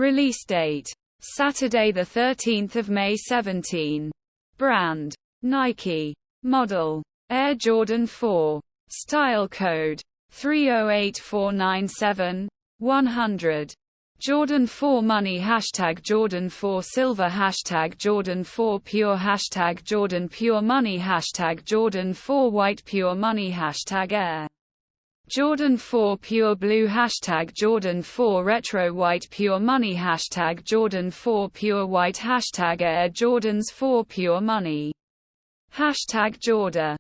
Release date: Saturday 13 May 17. Brand: Nike. Model: Air Jordan 4. Style code: 308497-100. Jordan 4 Money #Jordan 4 Silver #Jordan 4 Pure #Jordan Pure Money #Jordan 4 White Pure Money #Air Jordan 4 Pure Blue #Jordan 4 Retro White Pure Money #Jordan 4 Pure White #Air Jordans 4 Pure Money #Jordan